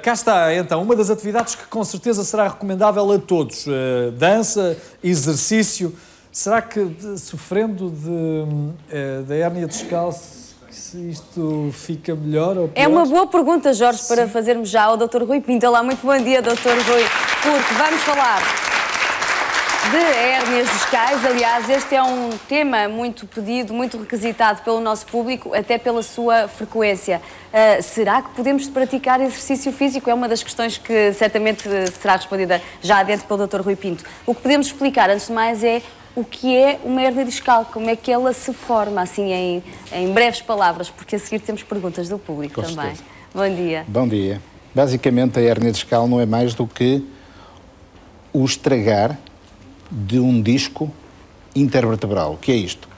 Cá está, então, uma das atividades que com certeza será recomendável a todos. Dança, exercício. Será que, sofrendo da hérnia discal, se isto fica melhor ou pior? É uma boa pergunta, Jorge, para fazermos já ao Dr. Rui Pinto. Olá, muito bom dia, Dr. Rui, porque vamos falar de hérnias discais. Aliás, este é um tema muito pedido, muito requisitado pelo nosso público, até pela sua frequência. Será que podemos praticar exercício físico? É uma das questões que certamente será respondida já adentro pelo Dr. Rui Pinto. O que podemos explicar, antes de mais, é o que é uma hérnia discal, como é que ela se forma, assim, em breves palavras, porque a seguir temos perguntas do público também. Certeza. Bom dia. Bom dia. Basicamente, a hérnia discal não é mais do que o estragar de um disco intervertebral. O que é isto?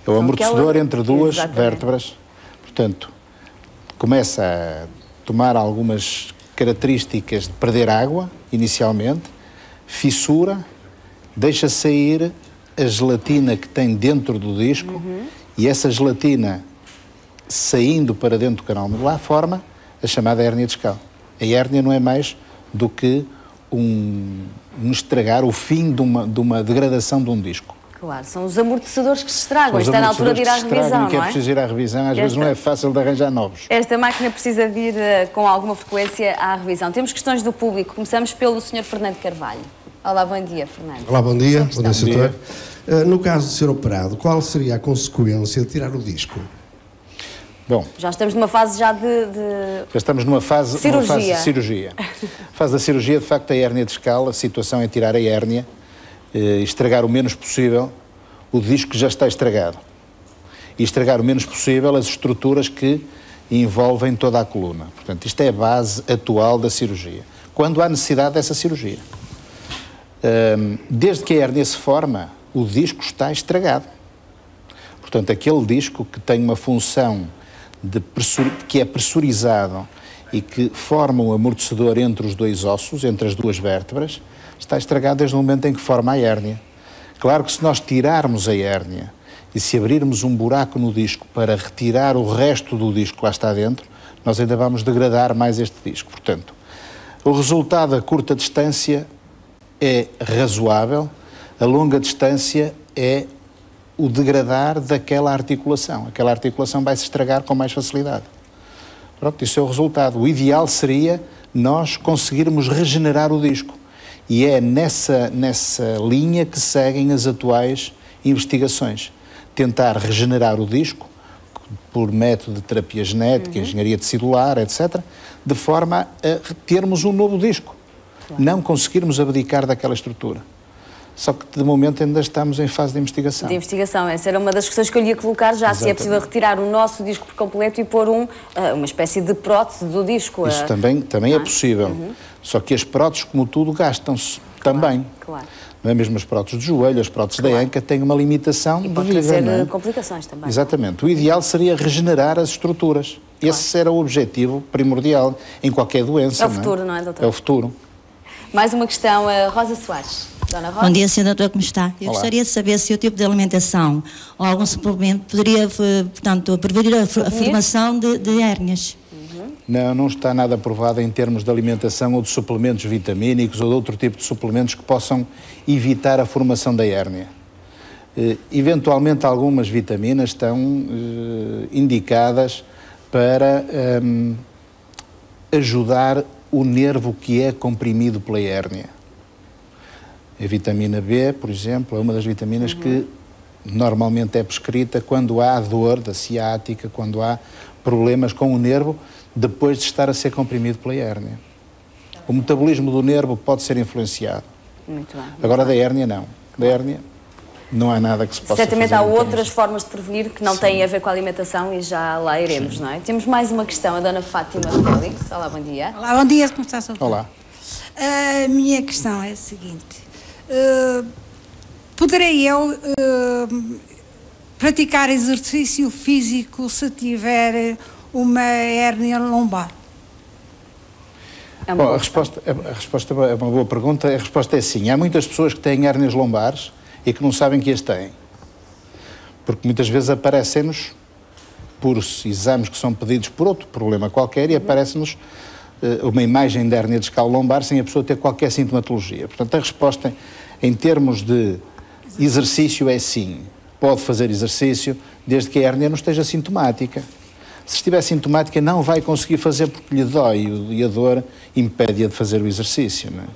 É o amortecedor entre duas vértebras. Portanto, começa a tomar algumas características de perder água, inicialmente, fissura, deixa sair a gelatina que tem dentro do disco e essa gelatina, saindo para dentro do canal medular, forma a chamada hérnia discal. A hérnia não é mais do que um estragar, o fim de uma degradação de um disco. Claro, são os amortecedores que se estragam. Está na altura de ir à revisão, não é? É preciso ir à revisão, às vezes não é fácil de arranjar novos. Esta máquina precisa de ir com alguma frequência à revisão. Temos questões do público. Começamos pelo Sr. Fernando Carvalho. Olá, bom dia, Fernando. Olá, bom dia. Bom dia, doutor. No caso de ser operado, qual seria a consequência de tirar o disco? Bom, já estamos numa fase já estamos numa fase cirurgia. A fase da cirurgia, de facto, a hérnia discal, a situação é tirar a hérnia, estragar o menos possível o disco que já está estragado. E estragar o menos possível as estruturas que envolvem toda a coluna. Portanto, isto é a base atual da cirurgia. Quando há necessidade dessa cirurgia. Desde que a hérnia se forma, o disco está estragado. Portanto, aquele disco que tem uma função que é pressurizado e que forma um amortecedor entre os dois ossos, entre as duas vértebras, está estragado desde o momento em que forma a hérnia. Claro que se nós tirarmos a hérnia e se abrirmos um buraco no disco para retirar o resto do disco que lá está dentro, nós ainda vamos degradar mais este disco. Portanto, o resultado a curta distância é razoável, a longa distância é o degradar daquela articulação. Aquela articulação vai se estragar com mais facilidade. Pronto, isso é o resultado. O ideal seria nós conseguirmos regenerar o disco. E é nessa linha que seguem as atuais investigações. Tentar regenerar o disco por método de terapia genética, engenharia tecidular, etc., de forma a termos um novo disco. Claro. Não conseguirmos abdicar daquela estrutura. Só que, de momento, ainda estamos em fase de investigação. De investigação. Essa era uma das questões que eu lhe ia colocar já. Exatamente. Se é possível retirar o nosso disco por completo e pôr uma espécie de prótese do disco. Isso também é possível. Só que as próteses, como tudo, gastam-se também. Claro. Não é mesmo as próteses de joelho, as próteses da anca têm uma limitação e pode trazer complicações também. Exatamente. O ideal seria regenerar as estruturas. Claro. Esse era o objetivo primordial em qualquer doença. É o futuro, não é, doutor? É o futuro. Mais uma questão, Rosa Soares. Dona Rosa. Bom dia, Sr. Doutor, como está? Eu gostaria de saber se o tipo de alimentação ou algum suplemento poderia, portanto, prevenir a formação de hérnias. Não está nada aprovado em termos de alimentação ou de suplementos vitamínicos ou de outro tipo de suplementos que possam evitar a formação da hérnia. Eventualmente, algumas vitaminas estão indicadas para ajudar o nervo que é comprimido pela hérnia. A vitamina B, por exemplo, é uma das vitaminas que normalmente é prescrita quando há dor da ciática, quando há problemas com o nervo, depois de estar a ser comprimido pela hérnia. O metabolismo do nervo pode ser influenciado. Muito bem. Agora, da hérnia, não. Da hérnia, não há nada que se possa certamente fazer. Há outras formas de prevenir que não têm a ver com a alimentação e já lá iremos, não é? Temos mais uma questão, a Dona Fátima Félix. Olá, bom dia. Olá, bom dia, como está, Sr. Olá. A minha questão é a seguinte. Poderei eu praticar exercício físico se tiver uma hérnia lombar? Bom, a resposta é uma boa pergunta. A resposta é sim. Há muitas pessoas que têm hérnias lombares e que não sabem que as têm. Porque muitas vezes aparecem-nos por exames que são pedidos por outro problema qualquer e aparece-nos uma imagem de hérnia discal lombar sem a pessoa ter qualquer sintomatologia. Portanto, a resposta em termos de exercício é sim. Pode fazer exercício desde que a hérnia não esteja sintomática. Se estiver sintomática, não vai conseguir fazer porque lhe dói e a dor impede-a de fazer o exercício. Não é?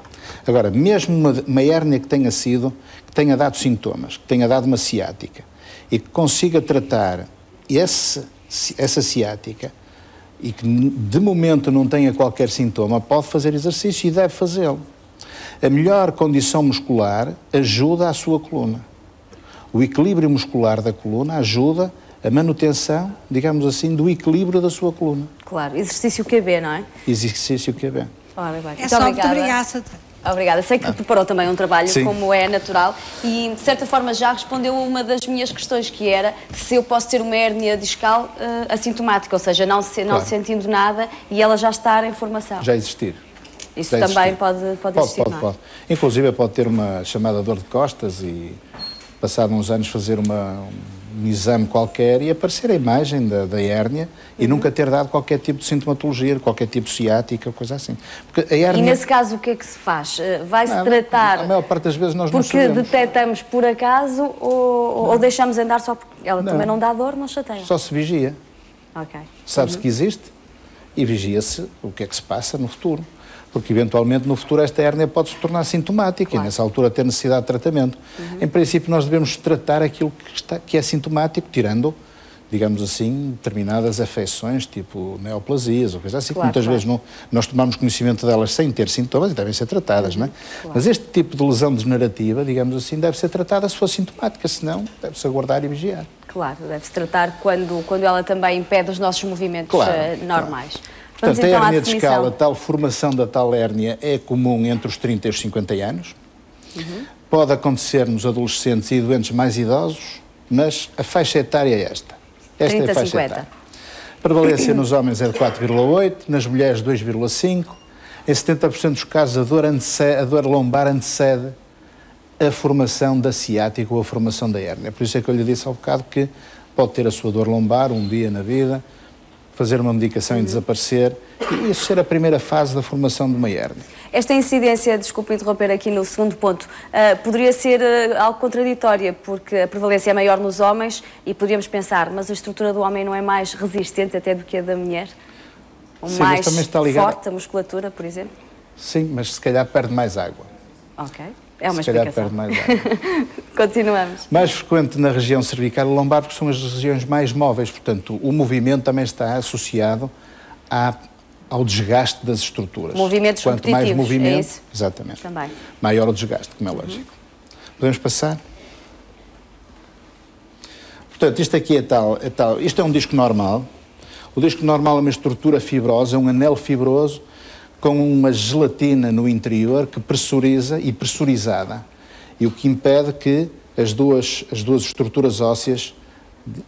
Agora, mesmo uma hérnia que tenha dado sintomas, que tenha dado uma ciática e que consiga tratar essa ciática e que de momento não tenha qualquer sintoma, pode fazer exercício e deve fazê-lo. A melhor condição muscular ajuda a sua coluna. O equilíbrio muscular da coluna ajuda a manutenção, digamos assim, do equilíbrio da sua coluna. Claro, exercício QB, não é? Exercício QB. Ora, bem. É só muito obrigada. Obrigada. Sei que preparou também um trabalho, Sim. como é natural, e de certa forma já respondeu a uma das minhas questões, que era se eu posso ter uma hérnia discal assintomática, ou seja, não sentindo nada e ela já estar em formação. Já existir. Isso já também pode existir, não é? Pode. Inclusive pode ter uma chamada dor de costas e, passado uns anos, fazer um exame qualquer e aparecer a imagem da hérnia e nunca ter dado qualquer tipo de sintomatologia, qualquer tipo de ciática, coisa assim. Porque a hérnia... E nesse caso o que é que se faz? Vai-se tratar... A maior parte das vezes nós não porque sabemos. detectamos por acaso ou deixamos andar só porque ela também não dá dor, não chateia? Só se vigia. Ok. Sabe-se que existe e vigia-se o que é que se passa no futuro. Porque, eventualmente, no futuro, esta hérnia pode se tornar sintomática e, nessa altura, ter necessidade de tratamento. Em princípio, nós devemos tratar aquilo que é sintomático, tirando, digamos assim, determinadas afecções, tipo neoplasias ou coisa assim, que muitas vezes nós tomamos conhecimento delas sem ter sintomas e devem ser tratadas, não é? Mas este tipo de lesão degenerativa, digamos assim, deve ser tratada se for sintomática, senão deve-se aguardar e vigiar. Claro, deve-se tratar quando ela também impede os nossos movimentos normais. Portanto, a hérnia discal, a tal formação da tal hérnia é comum entre os 30 e os 50 anos. Pode acontecer nos adolescentes e doentes mais idosos, mas a faixa etária é esta. Esta 30, é a faixa 50. etária. A prevalência nos homens é de 4,8, nas mulheres 2,5. Em 70% dos casos a dor lombar antecede a formação da ciática ou a formação da hérnia. Por isso é que eu lhe disse há bocado que pode ter a sua dor lombar um dia na vida, fazer uma medicação e desaparecer, e isso ser a primeira fase da formação de uma hérnia. Esta incidência, desculpe interromper aqui no segundo ponto, poderia ser algo contraditória, porque a prevalência é maior nos homens e poderíamos pensar, mas a estrutura do homem não é mais resistente até do que a da mulher? Ou Sim, mais mas também está ligado... forte a musculatura, por exemplo? Sim, mas se calhar perde mais água. Ok, é uma se calhar explicação. perde mais água. Continuamos. Mais frequente na região cervical e lombar, porque são as regiões mais móveis, portanto, o movimento também está associado ao desgaste das estruturas. Movimentos Quanto mais repetitivos, movimento, é isso? exatamente, Também. maior o desgaste, como é lógico. Podemos passar? Portanto, isto aqui é tal. Isto é um disco normal. O disco normal é uma estrutura fibrosa, é um anel fibroso com uma gelatina no interior que pressuriza e pressurizada. E o que impede que as duas estruturas ósseas,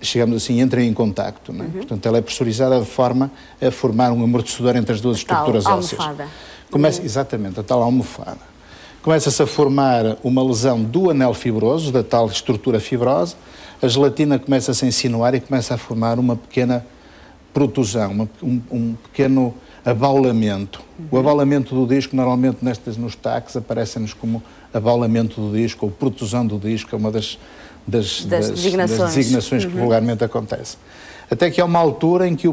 chegamos assim, entrem em contacto. Não é? Portanto, ela é pressurizada de forma a formar um amortecedor entre as duas estruturas ósseas. Almofada. Exatamente, a tal almofada. Começa-se a formar uma lesão do anel fibroso, da tal estrutura fibrosa, a gelatina começa-se a insinuar e começa a formar uma pequena protusão, um pequeno abaulamento. O abaulamento do disco, normalmente nos TACs, aparece-nos como abaulamento do disco ou protusão do disco, é uma das designações que vulgarmente acontece. Até que há uma altura em que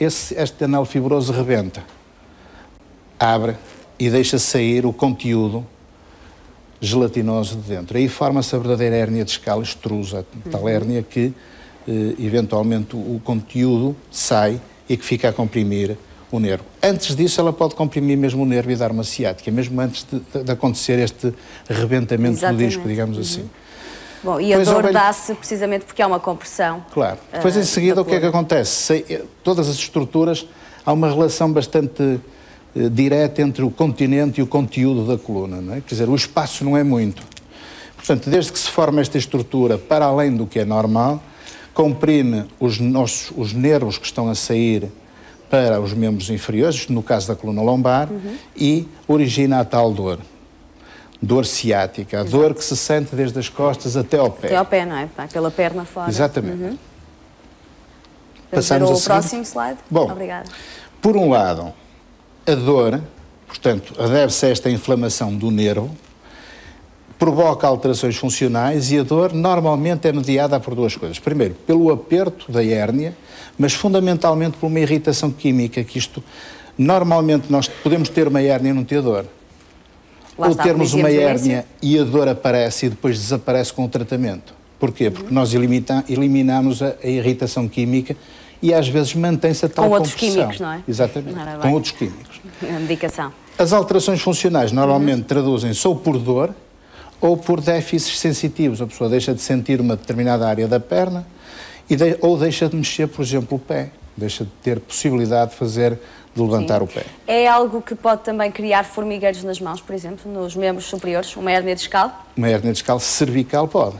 este anel fibroso rebenta, abre e deixa sair o conteúdo gelatinoso de dentro. Aí forma-se a verdadeira hérnia discal extrusa, tal hérnia que eventualmente o conteúdo sai e que fica a comprimir o nervo. Antes disso, ela pode comprimir mesmo o nervo e dar uma ciática, mesmo antes de acontecer este rebentamento do disco, digamos assim. Bom, e a dor dá-se precisamente porque há uma compressão. Claro. Depois, em seguida, o que é que acontece? Todas as estruturas, há uma relação bastante direta entre o continente e o conteúdo da coluna, não é? Quer dizer, o espaço não é muito. Portanto, desde que se forma esta estrutura para além do que é normal, comprime os nervos que estão a sair para os membros inferiores, no caso da coluna lombar, e origina a tal dor. Dor ciática, a dor que se sente desde as costas até ao pé. Até ao pé, não é? Pela perna fora. Exatamente. Passamos ao próximo slide? Bom, obrigada. Por um lado, A dor, portanto, deve-se a esta inflamação do nervo, provoca alterações funcionais e a dor normalmente é mediada por duas coisas. Primeiro, pelo aperto da hérnia, mas fundamentalmente por uma irritação química, que isto, normalmente nós podemos ter uma hérnia e não ter dor. Ou termos uma hérnia e a dor aparece e depois desaparece com o tratamento. Porquê? Porque nós eliminamos a irritação química e às vezes mantém-se a tal compressão. Com outros químicos, não é? Exatamente, com outros químicos. A medicação. As alterações funcionais normalmente traduzem-se ou por dor ou por déficits sensitivos. A pessoa deixa de sentir uma determinada área da perna ou deixa de mexer, por exemplo, o pé. Deixa de ter possibilidade de levantar o pé. É algo que pode também criar formigueiros nas mãos, por exemplo, nos membros superiores, uma hérnia discal? Uma hérnia discal cervical pode.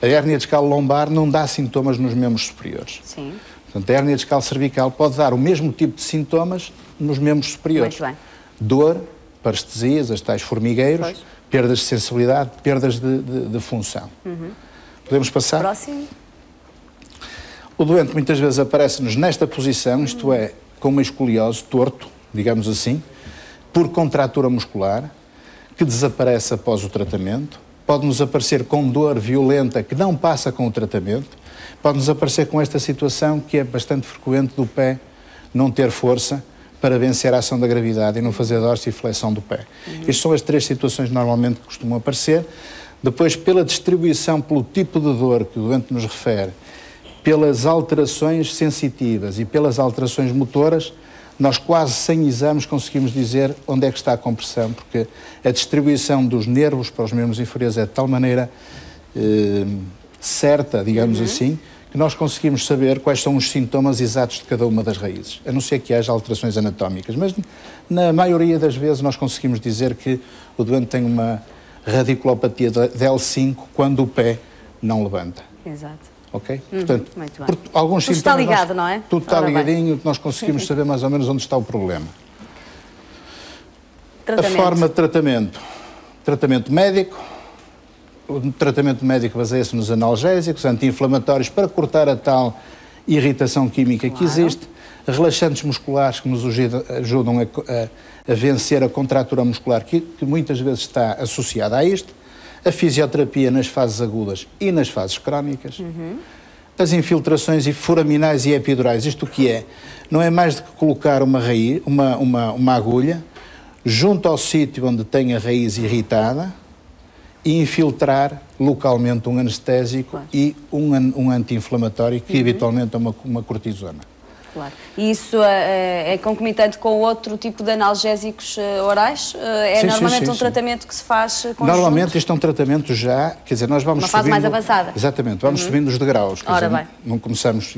A hérnia discal lombar não dá sintomas nos membros superiores. Sim. Portanto, a hérnia discal cervical pode dar o mesmo tipo de sintomas nos membros superiores. Muito bem. Dor, parestesias, as tais formigueiros, perdas de sensibilidade, perdas de função. Podemos passar? Próximo. O doente muitas vezes aparece-nos nesta posição, isto é, com uma escoliose, torto, digamos assim, por contratura muscular, que desaparece após o tratamento. Pode-nos aparecer com dor violenta que não passa com o tratamento. Pode-nos aparecer com esta situação que é bastante frequente do pé não ter força para vencer a ação da gravidade e não fazer dorsiflexão do pé. Estas são as três situações normalmente que costumam aparecer. Depois, pela distribuição, pelo tipo de dor que o doente nos refere, pelas alterações sensitivas e pelas alterações motoras, nós quase sem exames conseguimos dizer onde é que está a compressão, porque a distribuição dos nervos para os membros inferiores é de tal maneira certa, digamos assim, que nós conseguimos saber quais são os sintomas exatos de cada uma das raízes, a não ser que haja alterações anatómicas. Mas na maioria das vezes nós conseguimos dizer que o doente tem uma radiculopatia de L5 quando o pé não levanta. Exato. Ok? Portanto, muito bem. alguns tudo sintomas... está ligado, não é? Tudo está ligadinho, nós conseguimos saber mais ou menos onde está o problema. Tratamento. A forma de tratamento. Tratamento médico. O tratamento médico baseia-se nos analgésicos, anti-inflamatórios, para cortar a tal irritação química que existe. Relaxantes musculares que nos ajudam a vencer a contratura muscular que muitas vezes está associada a isto. A fisioterapia nas fases agudas e nas fases crónicas, as infiltrações e foraminais e epidurais. Isto o que é? Não é mais do que colocar uma agulha junto ao sítio onde tem a raiz irritada e infiltrar localmente um anestésico e um anti-inflamatório que habitualmente é uma cortisona. Claro. E isso é concomitante com outro tipo de analgésicos orais? É normalmente um tratamento que se faz conjunto? Normalmente isto é um tratamento já, quer dizer, nós vamos uma fase mais avançada. Exatamente, vamos subindo os degraus. Quer dizer, não começamos,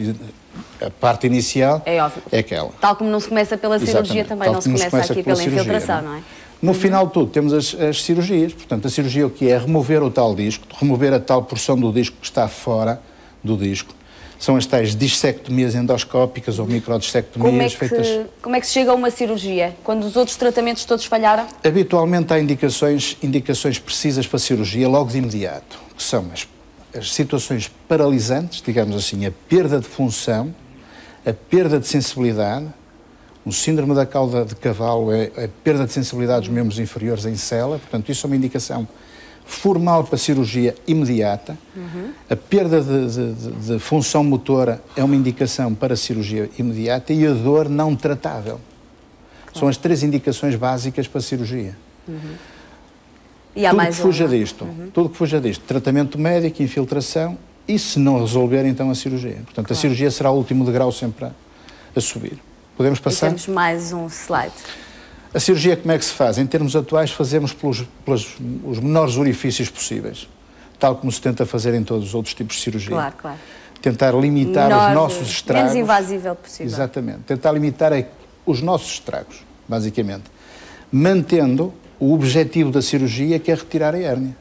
a parte inicial é aquela. Tal como não se começa pela cirurgia, também não se começa aqui pela infiltração, não é? No final de tudo, temos as cirurgias. Portanto, a cirurgia o que é remover o tal disco, remover a tal porção do disco que está fora do disco. São as tais dissectomias endoscópicas ou microdissectomias feitas... Como é que se chega a uma cirurgia? Quando os outros tratamentos todos falharam? Habitualmente há indicações precisas para a cirurgia logo de imediato, que são as situações paralisantes, digamos assim, a perda de função, a perda de sensibilidade. O síndrome da cauda de cavalo é a perda de sensibilidade dos membros inferiores em cela, portanto, isso é uma indicação formal para cirurgia imediata. A perda de função motora é uma indicação para cirurgia imediata e a dor não tratável. São as três indicações básicas para cirurgia. E há mais tudo que fuja disto, tratamento médico, infiltração e, se não resolver, então a cirurgia. Portanto, a cirurgia será o último degrau sempre a subir. Podemos passar? E temos mais um slide. A cirurgia como é que se faz? Em termos atuais fazemos pelos os menores orifícios possíveis, tal como se tenta fazer em todos os outros tipos de cirurgia. Claro, claro. Tentar limitar os nossos estragos. Menos invasível possível. Exatamente. Tentar limitar os nossos estragos, basicamente. Mantendo o objetivo da cirurgia, que é retirar a hérnia.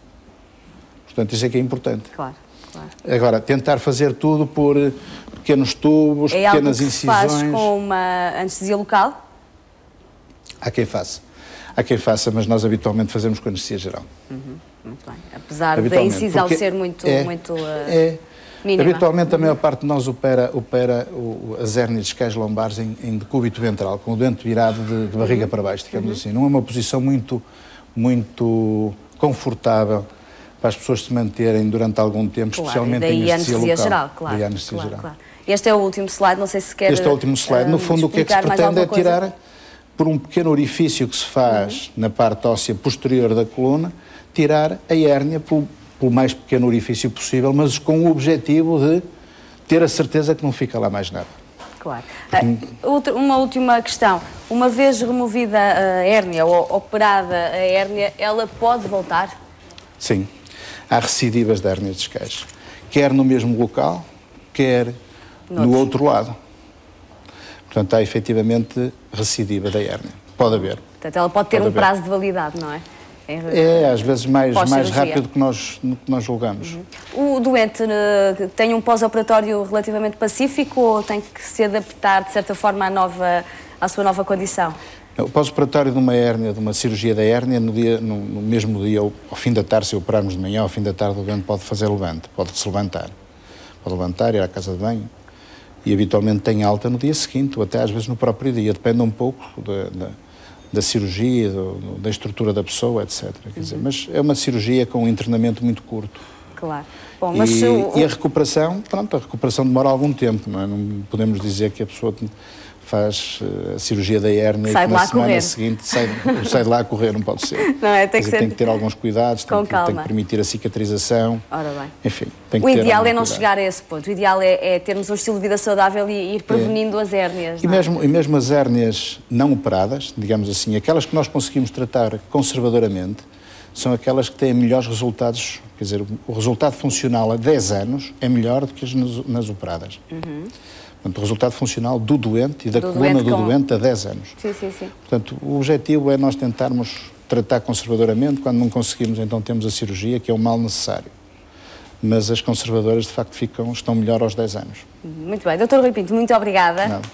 Portanto, isso é que é importante. Claro, claro. Agora, tentar fazer tudo por pequenos tubos, pequenas incisões... É algo que se faz com uma anestesia local? Há quem faça, mas nós habitualmente fazemos com anestesia geral. Muito bem. Apesar da incisão ser muito... Mínima. Habitualmente a maior parte de nós opera as hérnias discais lombares em decúbito ventral, com o dente virado de barriga para baixo, digamos assim. Não é uma posição muito confortável para as pessoas se manterem durante algum tempo, especialmente em anestesia geral, claro. Este é o último slide, não sei se quer. Este é o último slide. No fundo, o que é que se pretende é tirar, por um pequeno orifício que se faz na parte óssea posterior da coluna, tirar a hérnia pelo mais pequeno orifício possível, mas com o objetivo de ter a certeza que não fica lá mais nada. Claro. Uma última questão. Uma vez removida a hérnia ou operada a hérnia, ela pode voltar? Sim. Há recidivas de hérnias discais. Quer no mesmo local, quer no outro lado. Portanto, há efetivamente recidiva da hérnia. Pode haver. Portanto, ela pode ter um prazo de validade, não é? Às vezes mais rápido do que nós julgamos. O doente tem um pós-operatório relativamente pacífico ou tem que se adaptar, de certa forma, à sua nova condição? O pós-operatório de uma hérnia, de uma cirurgia da hérnia, no mesmo dia, ou ao fim da tarde, se operarmos de manhã, ao fim da tarde o doente pode fazer levante, pode-se levantar. Pode levantar, ir à casa de banho e habitualmente tem alta no dia seguinte, ou até às vezes no próprio dia, depende um pouco da cirurgia, da estrutura da pessoa, etc. Quer dizer, mas é uma cirurgia com um internamento muito curto. Claro. Bom, mas e a recuperação, a recuperação demora algum tempo, não é? Não podemos dizer que a pessoa faz a cirurgia da hérnia e que na semana seguinte sai de lá a correr, não pode ser. Não é, tem que ter alguns cuidados, tem que permitir a cicatrização. Ora bem. Enfim, o ideal é não chegar a esse ponto. O ideal é termos um estilo de vida saudável e ir prevenindo as hérnias. E mesmo as hérnias não operadas, digamos assim, aquelas que nós conseguimos tratar conservadoramente, são aquelas que têm melhores resultados, quer dizer, o resultado funcional a 10 anos é melhor do que as nas operadas. Portanto, o resultado funcional do doente e da coluna do doente a 10 anos. Sim. Portanto, o objetivo é nós tentarmos tratar conservadoramente. Quando não conseguimos, então temos a cirurgia, que é um mal necessário. Mas as conservadoras, de facto, estão melhor aos 10 anos. Muito bem. Dr. Rui Pinto, muito obrigada. Nada.